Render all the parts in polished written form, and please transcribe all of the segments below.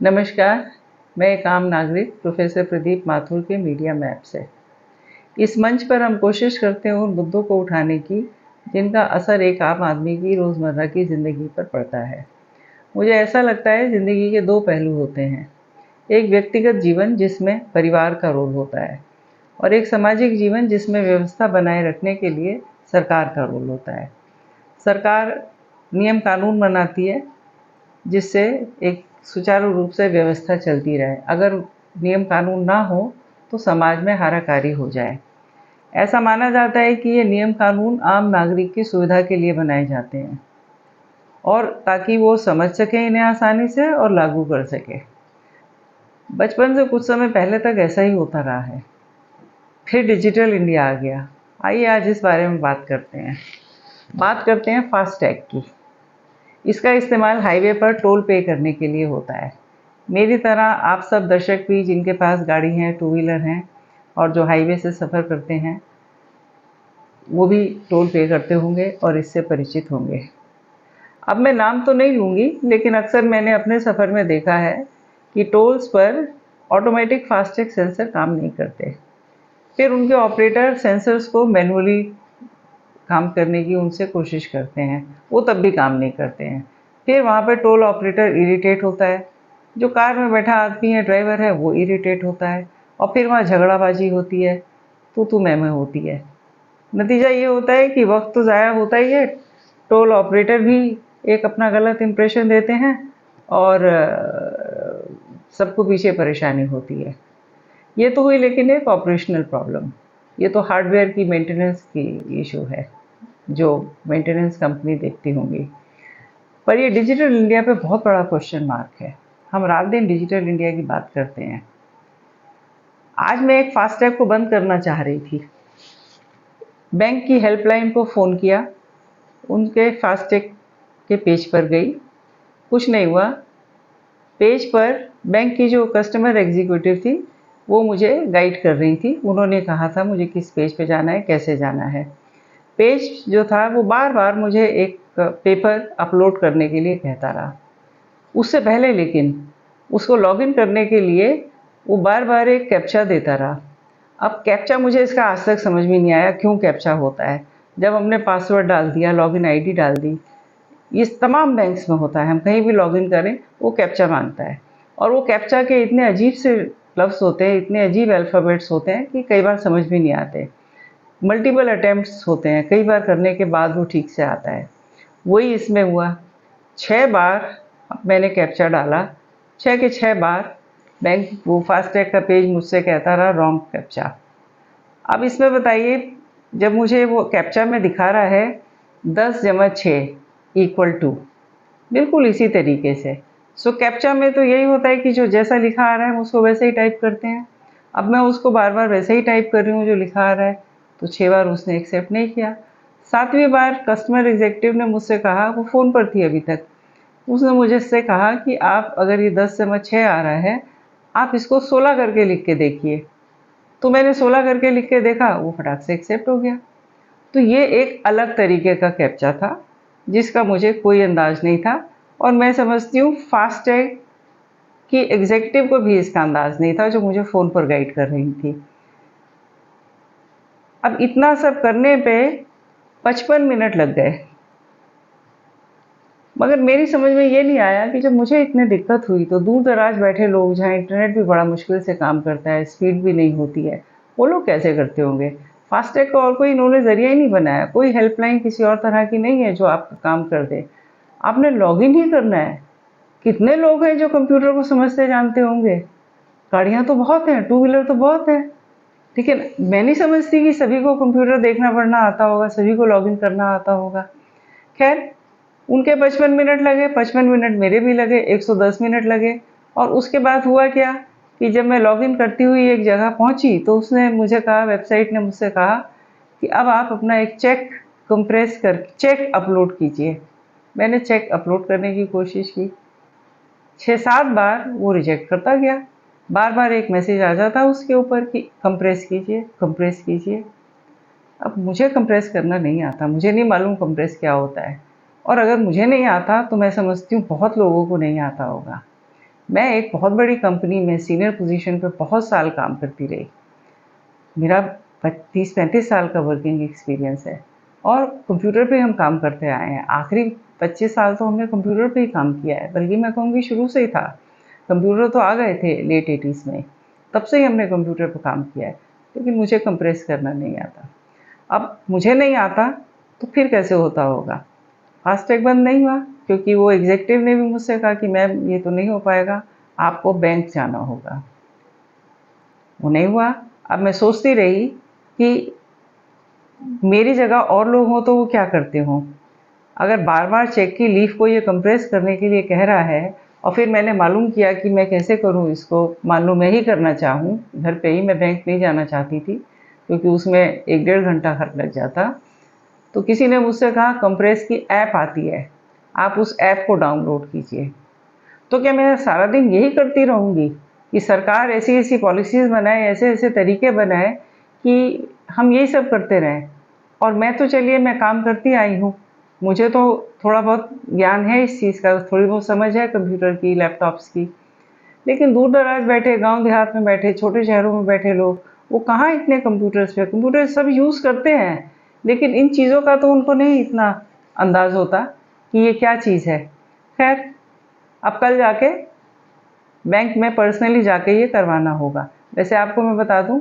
नमस्कार, मैं एक आम नागरिक प्रोफेसर प्रदीप माथुर के मीडिया मैप से। इस मंच पर हम कोशिश करते हैं उन मुद्दों को उठाने की जिनका असर एक आम आदमी की रोज़मर्रा की ज़िंदगी पर पड़ता है। मुझे ऐसा लगता है ज़िंदगी के दो पहलू होते हैं, एक व्यक्तिगत जीवन जिसमें परिवार का रोल होता है और एक सामाजिक जीवन जिसमें व्यवस्था बनाए रखने के लिए सरकार का रोल होता है। सरकार नियम कानून बनाती है जिससे एक सुचारू रूप से व्यवस्था चलती रहे। अगर नियम कानून ना हो तो समाज में हाराकारी हो जाए। ऐसा माना जाता है कि ये नियम कानून आम नागरिक की सुविधा के लिए बनाए जाते हैं और ताकि वो समझ सके इन्हें आसानी से और लागू कर सके। बचपन से कुछ समय पहले तक ऐसा ही होता रहा है। फिर डिजिटल इंडिया आ गया। आइए आज इस बारे में बात करते हैं फास्टैग की। इसका इस्तेमाल हाईवे पर टोल पे करने के लिए होता है। मेरी तरह आप सब दर्शक भी जिनके पास गाड़ी है, टू व्हीलर हैं और जो हाईवे से सफ़र करते हैं, वो भी टोल पे करते होंगे और इससे परिचित होंगे। अब मैं नाम तो नहीं लूँगी, लेकिन अक्सर मैंने अपने सफ़र में देखा है कि टोल्स पर ऑटोमेटिक फास्टैग सेंसर काम नहीं करते। फिर उनके ऑपरेटर सेंसर्स को मैनुअली काम करने की उनसे कोशिश करते हैं, वो तब भी काम नहीं करते हैं। फिर वहाँ पर टोल ऑपरेटर इरिटेट होता है, जो कार में बैठा आदमी है, ड्राइवर है, वो इरिटेट होता है और फिर वहाँ झगड़ाबाजी होती है, तू मैं होती है। नतीजा ये होता है कि वक्त तो ज़ाया होता ही है, टोल ऑपरेटर भी एक अपना गलत इंप्रेशन देते हैं और सबको पीछे परेशानी होती है। ये तो हुई लेकिन एक ऑपरेशनल प्रॉब्लम। ये तो हार्डवेयर की मेंटेनेंस की इशू है जो मेंटेनेंस कंपनी देखती होंगी। पर ये डिजिटल इंडिया पे बहुत बड़ा क्वेश्चन मार्क है। हम रात दिन डिजिटल इंडिया की बात करते हैं। आज मैं एक फास्टैग को बंद करना चाह रही थी। बैंक की हेल्पलाइन को फ़ोन किया, उनके फास्टैग के पेज पर गई, कुछ नहीं हुआ। पेज पर बैंक की जो कस्टमर एग्जीक्यूटिव थी वो मुझे गाइड कर रही थी। उन्होंने कहा था मुझे किस पेज पे जाना है, कैसे जाना है। पेज जो था वो बार बार मुझे एक पेपर अपलोड करने के लिए कहता रहा। उससे पहले लेकिन उसको लॉगिन करने के लिए वो बार बार एक कैप्चा देता रहा। अब कैप्चा मुझे इसका आज तक समझ में नहीं आया क्यों कैप्चा होता है। जब हमने पासवर्ड डाल दिया, लॉगिन आईडी डाल दी, ये तमाम बैंक्स में होता है, हम कहीं भी लॉगिन करें वो कैप्चा मांगता है और वो कैप्चा के इतने अजीब से लफ्ज़ होते हैं, इतने अजीब अल्फ़ाबेट्स होते हैं कि कई बार समझ में नहीं आते। मल्टीपल अटेम्प्ट्स होते हैं, कई बार करने के बाद वो ठीक से आता है। वही इसमें हुआ। 6 बार मैंने कैप्चा डाला, 6 के 6 बार बैंक वो फास्टैग का पेज मुझसे कहता रहा रॉन्ग कैप्चा। अब इसमें बताइए, जब मुझे वो कैप्चा में दिखा रहा है 10 जमा 6 इक्वल टू, बिल्कुल इसी तरीके से। सो कैप्चा में तो यही होता है कि जो जैसा लिखा आ रहा है हम उसको वैसे ही टाइप करते हैं। अब मैं उसको बार बार वैसे ही टाइप कर रही हूँ जो लिखा आ रहा है, तो 6 बार उसने एक्सेप्ट नहीं किया। 7वीं बार कस्टमर एग्जीक्यूटिव ने मुझसे कहा, वो फ़ोन पर थी अभी तक, उसने मुझसे कहा कि आप अगर ये 10 जमा 6 आ रहा है, आप इसको 16 करके लिख के देखिए। तो मैंने 16 करके लिख के देखा, वो फटाक से एक्सेप्ट हो गया। तो ये एक अलग तरीके का कैप्चा था जिसका मुझे कोई अंदाज नहीं था और मैं समझती हूँ फास्टैग की एग्जीक्यूटिव को भी इसका अंदाज नहीं था जो मुझे फ़ोन पर गाइड कर रही थी। अब इतना सब करने पे 55 मिनट लग गए, मगर मेरी समझ में ये नहीं आया कि जब मुझे इतनी दिक्कत हुई तो दूर दराज बैठे लोग, जहाँ इंटरनेट भी बड़ा मुश्किल से काम करता है, स्पीड भी नहीं होती है, वो लोग कैसे करते होंगे। फास्टैग का और कोई इन्होंने ज़रिया ही नहीं बनाया, कोई हेल्पलाइन किसी और तरह की नहीं है जो आपका काम कर दे। आपने लॉगिन ही करना है। कितने लोग हैं जो कंप्यूटर को समझते जानते होंगे। गाड़ियाँ तो बहुत हैं, टू व्हीलर तो बहुत हैं, लेकिन मैं नहीं समझती कि सभी को कंप्यूटर देखना पढ़ना आता होगा, सभी को लॉगिन करना आता होगा। खैर, उनके 55 मिनट लगे, 55 मिनट मेरे भी लगे, 110 मिनट लगे। और उसके बाद हुआ क्या कि जब मैं लॉगिन करती हुई एक जगह पहुंची तो उसने मुझे कहा, वेबसाइट ने मुझसे कहा कि अब आप अपना एक चेक अपलोड कीजिए। मैंने चेक अपलोड करने की कोशिश की, 6-7 बार वो रिजेक्ट करता गया। बार बार एक मैसेज आ जाता उसके ऊपर कि कंप्रेस कीजिए, कंप्रेस कीजिए। अब मुझे कंप्रेस करना नहीं आता, मुझे नहीं मालूम कंप्रेस क्या होता है, और अगर मुझे नहीं आता तो मैं समझती हूँ बहुत लोगों को नहीं आता होगा। मैं एक बहुत बड़ी कंपनी में सीनियर पोजीशन पे बहुत साल काम करती रही। मेरा 30-35 साल का वर्किंग एक्सपीरियंस है और कंप्यूटर पे हम काम करते आए हैं। आखिरी 25 साल तो हमने कंप्यूटर पे ही काम किया है, बल्कि मैं कहूँगी शुरू से ही था। कंप्यूटर तो आ गए थे लेट 80s में, तब से ही हमने कंप्यूटर पे काम किया है, लेकिन मुझे कंप्रेस करना नहीं आता। अब मुझे नहीं आता तो फिर कैसे होता होगा? फास्टैग बंद नहीं हुआ क्योंकि वो एग्जीक्यूटिव ने भी मुझसे कहा कि मैम ये तो नहीं हो पाएगा, आपको बैंक जाना होगा। वो नहीं हुआ। अब मैं सोचती रही कि मेरी जगह और लोग हों तो वो क्या करते हों। अगर बार बार चेक की लीफ को ये कंप्रेस करने के लिए कह रहा है और फिर मैंने मालूम किया कि मैं कैसे करूं इसको, मान लो मैं ही करना चाहूं घर पे ही, मैं बैंक नहीं जाना चाहती थी क्योंकि उसमें 1-1.5 घंटा खर्च लग जाता। तो किसी ने मुझसे कहा कंप्रेस की ऐप आती है, आप उस ऐप को डाउनलोड कीजिए। तो क्या मैं सारा दिन यही करती रहूँगी कि सरकार ऐसी ऐसी पॉलिसीज़ बनाए, ऐसे ऐसे तरीके बनाए कि हम यही सब करते रहें? और मैं तो चलिए मैं काम करती आई हूँ, मुझे तो थोड़ा बहुत ज्ञान है इस चीज़ का, थोड़ी बहुत समझ है कंप्यूटर की, लैपटॉप्स की। लेकिन दूर दराज बैठे, गांव देहात में बैठे, छोटे शहरों में बैठे लोग, वो कहाँ इतने कंप्यूटर्स पे, कंप्यूटर सब यूज़ करते हैं, लेकिन इन चीज़ों का तो उनको नहीं इतना अंदाज होता कि ये क्या चीज़ है। खैर, अब कल जाके बैंक में पर्सनली जाके ये करवाना होगा। वैसे आपको मैं बता दूं,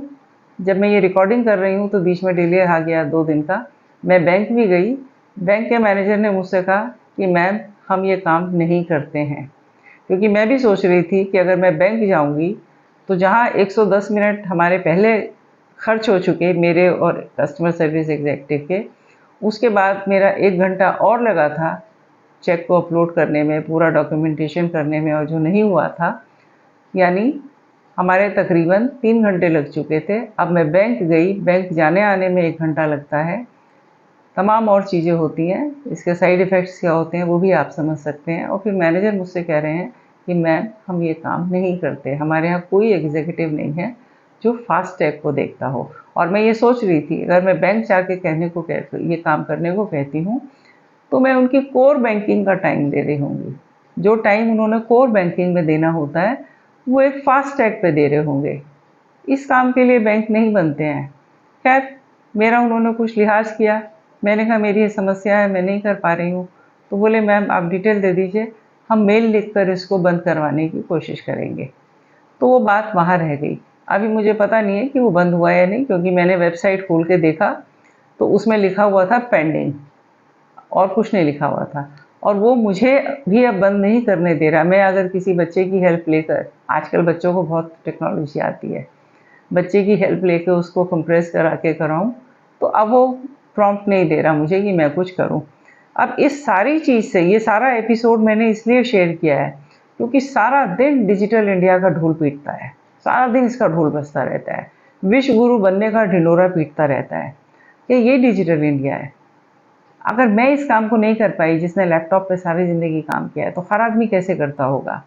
जब मैं ये रिकॉर्डिंग कर रही हूँ तो बीच में डिले आ गया 2 दिन का। मैं बैंक भी गई, बैंक के मैनेजर ने मुझसे कहा कि मैम हम ये काम नहीं करते हैं, क्योंकि मैं भी सोच रही थी कि अगर मैं बैंक जाऊंगी तो जहाँ 110 मिनट हमारे पहले खर्च हो चुके मेरे और कस्टमर सर्विस एग्जीक्यूटिव के, उसके बाद मेरा 1 घंटा और लगा था चेक को अपलोड करने में, पूरा डॉक्यूमेंटेशन करने में, और जो नहीं हुआ था, यानी हमारे तकरीबन 3 घंटे लग चुके थे। अब मैं बैंक गई, बैंक जाने आने में 1 घंटा लगता है, तमाम और चीज़ें होती हैं, इसके साइड इफ़ेक्ट्स क्या होते हैं वो भी आप समझ सकते हैं। और फिर मैनेजर मुझसे कह रहे हैं कि मैम हम ये काम नहीं करते, हमारे यहाँ कोई एग्जीक्यूटिव नहीं है जो फास्टैग को देखता हो। और मैं ये सोच रही थी अगर मैं बैंक जाके कहने को ये काम करने को कहती हूँ तो मैं उनकी कोर बैंकिंग का टाइम दे रही होंगी। जो टाइम उन्होंने कोर बैंकिंग में देना होता है वो एक फास्टैग पे दे रहे होंगे। इस काम के लिए बैंक नहीं बनते हैं। खैर, मेरा उन्होंने कुछ लिहाज किया, मैंने कहा मेरी ये समस्या है, मैं नहीं कर पा रही हूँ। तो बोले मैम आप डिटेल दे दीजिए, हम मेल लिखकर इसको बंद करवाने की कोशिश करेंगे। तो वो बात वहाँ रह गई। अभी मुझे पता नहीं है कि वो बंद हुआ या नहीं, क्योंकि मैंने वेबसाइट खोल के देखा तो उसमें लिखा हुआ था पेंडिंग, और कुछ नहीं लिखा हुआ था। और वो मुझे भी अब बंद नहीं करने दे रहा। मैं अगर किसी बच्चे की हेल्प लेकर, आजकल बच्चों को बहुत टेक्नोलॉजी आती है, बच्चे की हेल्प लेकर उसको कंप्रेस करा के कराऊँ तो अब वो प्रॉम्प्ट नहीं दे रहा मुझे कि मैं कुछ करूँ। अब इस सारी चीज़ से, ये सारा एपिसोड मैंने इसलिए शेयर किया है क्योंकि सारा दिन डिजिटल इंडिया का ढोल पीटता है, सारा दिन इसका ढोल बजता रहता है, विश्व गुरु बनने का ढिंढोरा पीटता रहता है कि ये डिजिटल इंडिया है। अगर मैं इस काम को नहीं कर पाई जिसने लैपटॉप पे सारी ज़िंदगी काम किया है, तो हर आदमी कैसे करता होगा।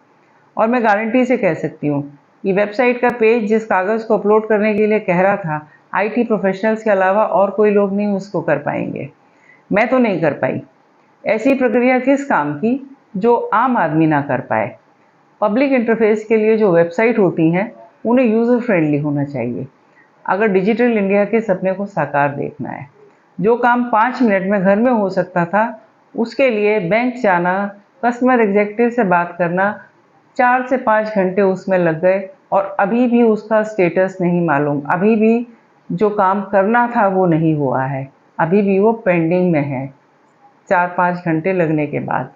और मैं गारंटी से कह सकती हूँ कि वेबसाइट का पेज जिस कागज़ को अपलोड करने के लिए कह रहा था, आईटी प्रोफेशनल्स के अलावा और कोई लोग नहीं उसको कर पाएंगे। मैं तो नहीं कर पाई। ऐसी प्रक्रिया किस काम की जो आम आदमी ना कर पाए। पब्लिक इंटरफेस के लिए जो वेबसाइट होती हैं उन्हें यूज़र फ्रेंडली होना चाहिए अगर डिजिटल इंडिया के सपने को साकार देखना है। जो काम 5 मिनट में घर में हो सकता था, उसके लिए बैंक जाना, कस्टमर एग्जीक्यूटिव से बात करना, 4 से 5 घंटे उसमें लग गए और अभी भी उसका स्टेटस नहीं मालूम। अभी भी जो काम करना था वो नहीं हुआ है, अभी भी वो पेंडिंग में है 4-5 घंटे लगने के बाद।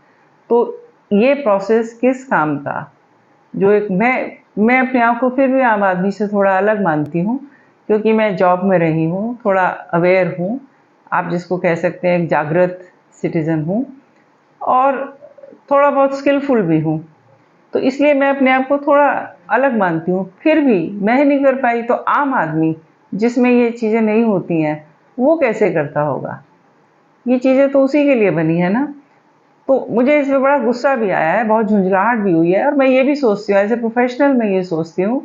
तो ये प्रोसेस किस काम का, जो एक मैं अपने आप को फिर भी आम आदमी से थोड़ा अलग मानती हूँ क्योंकि मैं जॉब में रही हूँ, थोड़ा अवेयर हूँ, आप जिसको कह सकते हैं एक जागृत सिटीज़न हूँ, और थोड़ा बहुत स्किलफुल भी हूँ। तो इसलिए मैं अपने आप को थोड़ा अलग मानती हूँ। फिर भी मैं नहीं कर पाई तो आम आदमी जिसमें ये चीज़ें नहीं होती हैं वो कैसे करता होगा। ये चीज़ें तो उसी के लिए बनी है ना। तो मुझे इसमें बड़ा गुस्सा भी आया है, बहुत झुंझलाहट भी हुई है, और मैं ये भी सोचती हूँ एज ए प्रोफेशनल, मैं ये सोचती हूँ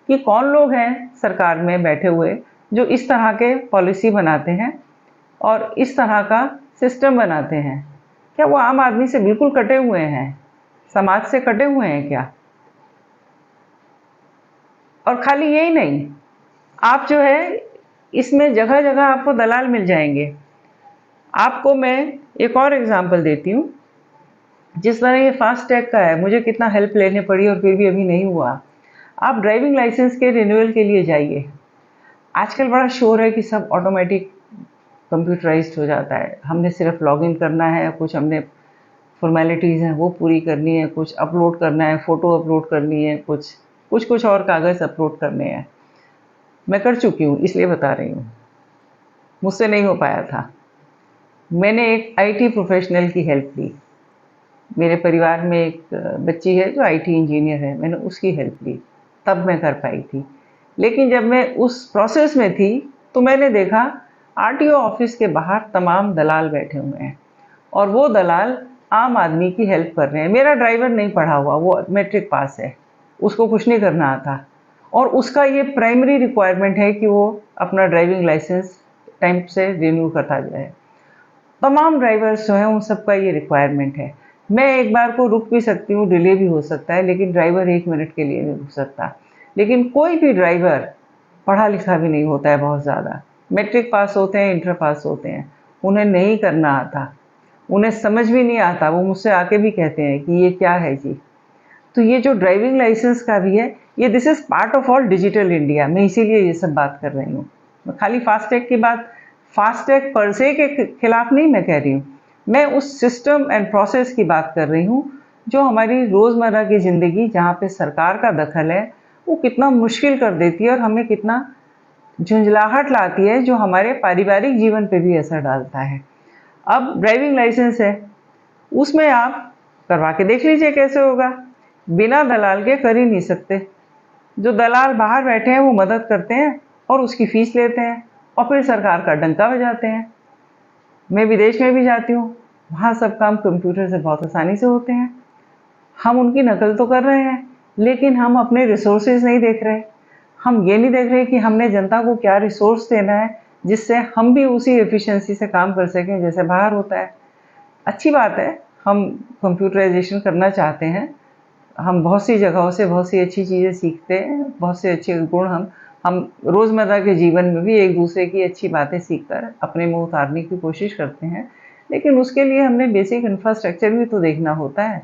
कि कौन लोग हैं सरकार में बैठे हुए जो इस तरह के पॉलिसी बनाते हैं और इस तरह का सिस्टम बनाते हैं। क्या वो आम आदमी से बिल्कुल कटे हुए हैं, समाज से कटे हुए हैं क्या? और खाली यही नहीं, आप जो है इसमें जगह जगह आपको दलाल मिल जाएंगे। आपको मैं एक और एग्जांपल देती हूँ। जिस तरह ये फास्टैग का है, मुझे कितना हेल्प लेने पड़ी और फिर भी अभी नहीं हुआ। आप ड्राइविंग लाइसेंस के रिन्यूअल के लिए जाइए। आजकल बड़ा शोर है कि सब ऑटोमेटिक कंप्यूटराइज्ड हो जाता है, हमने सिर्फ लॉगिन करना है, कुछ हमने फॉर्मेलिटीज़ हैं वो पूरी करनी है, कुछ अपलोड करना है, फ़ोटो अपलोड करनी है, कुछ और कागज़ अपलोड करने हैं। मैं कर चुकी हूँ, इसलिए बता रही हूँ। मुझसे नहीं हो पाया था। मैंने एक आईटी प्रोफेशनल की हेल्प ली। मेरे परिवार में एक बच्ची है जो आईटी इंजीनियर है, मैंने उसकी हेल्प ली, तब मैं कर पाई थी। लेकिन जब मैं उस प्रोसेस में थी तो मैंने देखा आरटीओ ऑफिस के बाहर तमाम दलाल बैठे हुए हैं और वो दलाल आम आदमी की हेल्प कर रहे हैं। मेरा ड्राइवर नहीं पढ़ा हुआ, वो मैट्रिक पास है, उसको कुछ नहीं करना आता और उसका ये प्राइमरी रिक्वायरमेंट है कि वो अपना ड्राइविंग लाइसेंस टाइम से रिन्यू करता जाए। तमाम ड्राइवर्स जो हैं उन सबका ये रिक्वायरमेंट है। मैं एक बार को रुक भी सकती हूँ, डिले भी हो सकता है, लेकिन ड्राइवर 1 मिनट के लिए नहीं रुक सकता। लेकिन कोई भी ड्राइवर पढ़ा लिखा भी नहीं होता है बहुत ज़्यादा, मैट्रिक पास होते हैं, इंटर पास होते हैं, उन्हें नहीं करना आता, उन्हें समझ भी नहीं आता। वो मुझसे आके भी कहते हैं कि ये क्या है जी। तो ये जो ड्राइविंग लाइसेंस का भी है, ये this is part of all digital India. मैं इसीलिए ये सब बात कर रही हूँ। मैं खाली फास्टैग की बात, फास्टैग पर से के खिलाफ नहीं मैं कह रही हूँ, मैं उस सिस्टम एंड प्रोसेस की बात कर रही हूँ जो हमारी रोज़मर्रा की ज़िंदगी, जहाँ पे सरकार का दखल है, वो कितना मुश्किल कर देती है और हमें कितना झुंझलाहट लाती है, जो हमारे पारिवारिक जीवन पे भी असर डालता है। अब ड्राइविंग लाइसेंस है, उसमें आप करवा के देख लीजिए कैसे होगा। बिना दलाल के कर ही नहीं सकते। जो दलाल बाहर बैठे हैं वो मदद करते हैं और उसकी फीस लेते हैं और फिर सरकार का डंका बजाते हैं। मैं विदेश में भी जाती हूँ, वहाँ सब काम कंप्यूटर से बहुत आसानी से होते हैं। हम उनकी नकल तो कर रहे हैं, लेकिन हम अपने रिसोर्सेज नहीं देख रहे। हम ये नहीं देख रहे कि हमने जनता को क्या रिसोर्स देना है जिससे हम भी उसी एफिशिएंसी से काम कर सकें जैसे बाहर होता है। अच्छी बात है, हम कंप्यूटराइजेशन करना चाहते हैं, हम बहुत सी जगहों से बहुत सी अच्छी चीज़ें सीखते हैं, बहुत से अच्छे गुण हम रोज़मर्रा के जीवन में भी एक दूसरे की अच्छी बातें सीखकर अपने में उतारने की कोशिश करते हैं। लेकिन उसके लिए हमने बेसिक इंफ्रास्ट्रक्चर भी तो देखना होता है।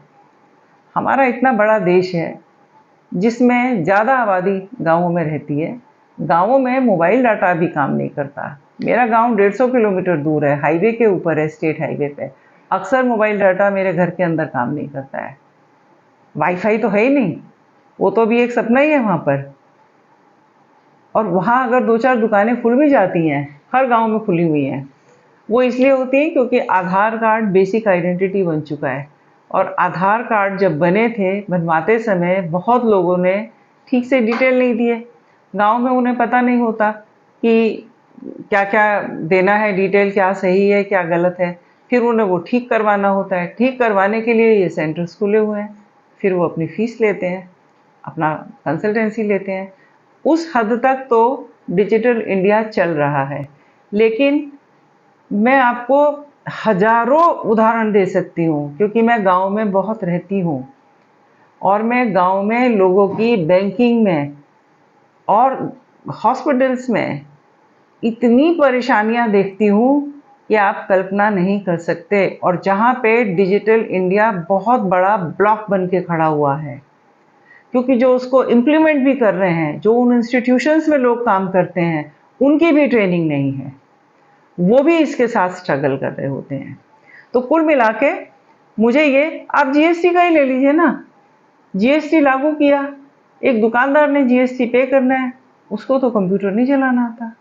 हमारा इतना बड़ा देश है जिसमें ज़्यादा आबादी गाँवों में रहती है। गाँवों में मोबाइल डाटा भी काम नहीं करता। मेरा गाँव 150 किलोमीटर दूर है, हाईवे के ऊपर है, स्टेट हाईवे पे। अक्सर मोबाइल डाटा मेरे घर के अंदर काम नहीं करता है। वाईफाई तो है ही नहीं, वो तो भी एक सपना ही है वहाँ पर। और वहाँ अगर 2-4 दुकानें खुल भी जाती हैं, हर गांव में खुली हुई हैं, वो इसलिए होती हैं क्योंकि आधार कार्ड बेसिक आइडेंटिटी बन चुका है। और आधार कार्ड जब बने थे, बनवाते समय बहुत लोगों ने ठीक से डिटेल नहीं दिए। गांव में उन्हें पता नहीं होता कि क्या क्या देना है, डिटेल क्या सही है क्या गलत है। फिर उन्हें वो ठीक करवाना होता है। ठीक करवाने के लिए ये सेंटर्स खुले हुए हैं, फिर वो अपनी फ़ीस लेते हैं, अपना कंसल्टेंसी लेते हैं। उस हद तक तो डिजिटल इंडिया चल रहा है। लेकिन मैं आपको हज़ारों उदाहरण दे सकती हूँ क्योंकि मैं गांव में बहुत रहती हूँ और मैं गांव में लोगों की बैंकिंग में और हॉस्पिटल्स में इतनी परेशानियां देखती हूँ कि आप कल्पना नहीं कर सकते। और जहाँ पे डिजिटल इंडिया बहुत बड़ा ब्लॉक बन के खड़ा हुआ है, क्योंकि जो उसको इम्प्लीमेंट भी कर रहे हैं, जो उन इंस्टीट्यूशंस में लोग काम करते हैं, उनकी भी ट्रेनिंग नहीं है, वो भी इसके साथ स्ट्रगल कर रहे होते हैं। तो कुल मिला के मुझे ये, आप जीएसटी का ही ले लीजिए ना, जीएसटी लागू किया, एक दुकानदार ने जीएसटी पे करना है, उसको तो कंप्यूटर नहीं चलाना आता,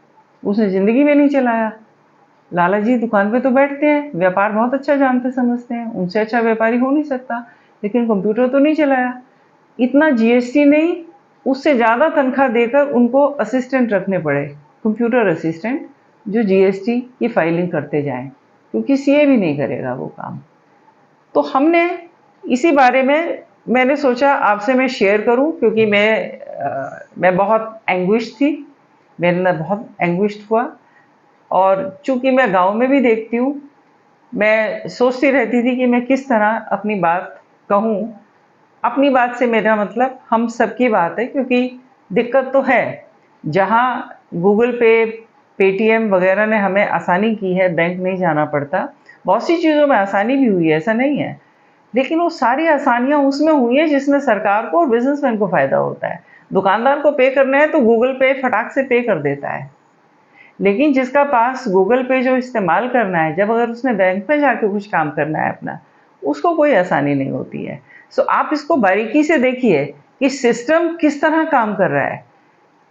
उसने ज़िंदगी में नहीं चलाया। लाला जी दुकान पे तो बैठते हैं, व्यापार बहुत अच्छा जानते समझते हैं, उनसे अच्छा व्यापारी हो नहीं सकता, लेकिन कंप्यूटर तो नहीं चलाया। इतना जीएसटी नहीं, उससे ज़्यादा तनख्वाह देकर उनको असिस्टेंट रखने पड़े, कंप्यूटर असिस्टेंट, जो जीएसटी की फाइलिंग करते जाएं, क्योंकि सीए भी नहीं करेगा वो काम। तो हमने इसी बारे में, मैंने सोचा आपसे मैं शेयर करूं क्योंकि मैं बहुत एंग्विश थी, मेरे अंदर बहुत एंग्विश हुआ। और चूंकि मैं गांव में भी देखती हूँ, मैं सोचती रहती थी कि मैं किस तरह अपनी बात कहूँ। अपनी बात से मेरा मतलब हम सबकी बात है, क्योंकि दिक्कत तो है, जहाँ गूगल पे, पेटीएम वगैरह ने हमें आसानी की है, बैंक नहीं जाना पड़ता, बहुत सी चीज़ों में आसानी भी हुई है, ऐसा नहीं है। लेकिन वो सारी आसानियाँ उसमें हुई है जिसमें सरकार को और बिजनेसमैन को फ़ायदा होता है। दुकानदार को पे करना है तो गूगल पे फटाक से पे कर देता है, लेकिन जिसका पास गूगल पे जो इस्तेमाल करना है, जब अगर उसने बैंक में जाके कुछ काम करना है अपना, उसको कोई आसानी नहीं होती है। सो आप इसको बारीकी से देखिए कि सिस्टम किस तरह काम कर रहा है,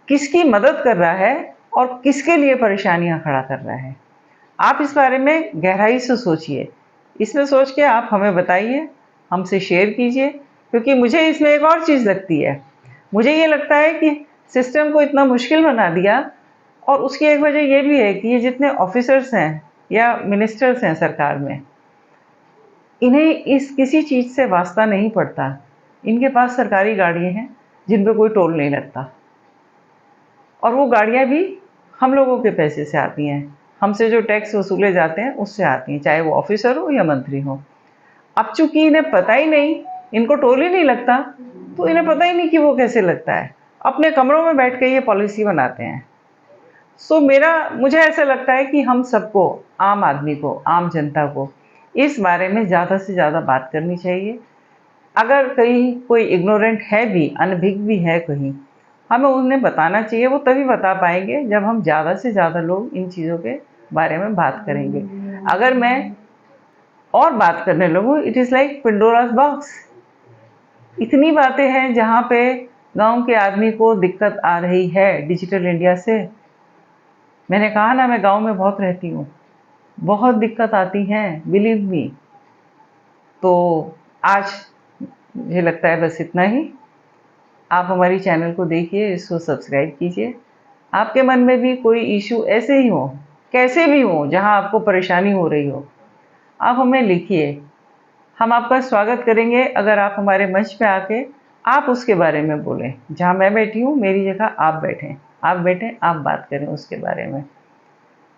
किसकी मदद कर रहा है और किसके लिए परेशानियां खड़ा कर रहा है। आप इस बारे में गहराई से सोचिए। इसमें सोच के आप हमें बताइए, हमसे शेयर कीजिए, क्योंकि मुझे इसमें एक और चीज़ लगती है। मुझे ये लगता है कि सिस्टम को इतना मुश्किल बना दिया, और उसकी एक वजह ये भी है कि ये जितने ऑफिसर्स हैं या मिनिस्टर्स हैं सरकार में, इन्हें इस किसी चीज़ से वास्ता नहीं पड़ता। इनके पास सरकारी गाड़ियाँ हैं जिन पे कोई टोल नहीं लगता, और वो गाड़ियाँ भी हम लोगों के पैसे से आती हैं, हमसे जो टैक्स वसूले जाते हैं उससे आती हैं, चाहे वो ऑफिसर हो या मंत्री हो। अब चूंकि इन्हें पता ही नहीं, इनको टोल ही नहीं लगता, तो इन्हें पता ही नहीं कि वो कैसे लगता है, अपने कमरों में बैठ के ये पॉलिसी बनाते हैं। सो मुझे ऐसा लगता है कि हम सबको, आम आदमी को, आम जनता को इस बारे में ज़्यादा से ज़्यादा बात करनी चाहिए। अगर कहीं कोई इग्नोरेंट है भी, अनभिज्ञ भी है कहीं, हमें उन्हें बताना चाहिए। वो तभी बता पाएंगे जब हम ज़्यादा से ज़्यादा लोग इन चीज़ों के बारे में बात करेंगे। अगर मैं और बात करने लगूँ, इट इज़ लाइक पिंडोरास बॉक्स। इतनी बातें हैं जहाँ पे गांव के आदमी को दिक्कत आ रही है डिजिटल इंडिया से। मैंने कहा ना, मैं गांव में बहुत रहती हूँ, बहुत दिक्कत आती हैं, बिलीव मी। तो आज मुझे लगता है बस इतना ही। आप हमारी चैनल को देखिए, इसको सब्सक्राइब कीजिए। आपके मन में भी कोई इशू ऐसे ही हो, कैसे भी हो, जहां आपको परेशानी हो रही हो, आप हमें लिखिए। हम आपका स्वागत करेंगे अगर आप हमारे मंच पे आके आप उसके बारे में बोलें। जहां मैं बैठी हूँ, मेरी जगह आप बैठें, आप बात करें उसके बारे में।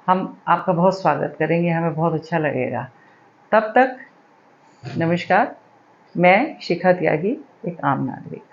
हम आपका बहुत स्वागत करेंगे, हमें बहुत अच्छा लगेगा। तब तक नमस्कार। मैं शिखा त्यागी, एक आम नागरिक।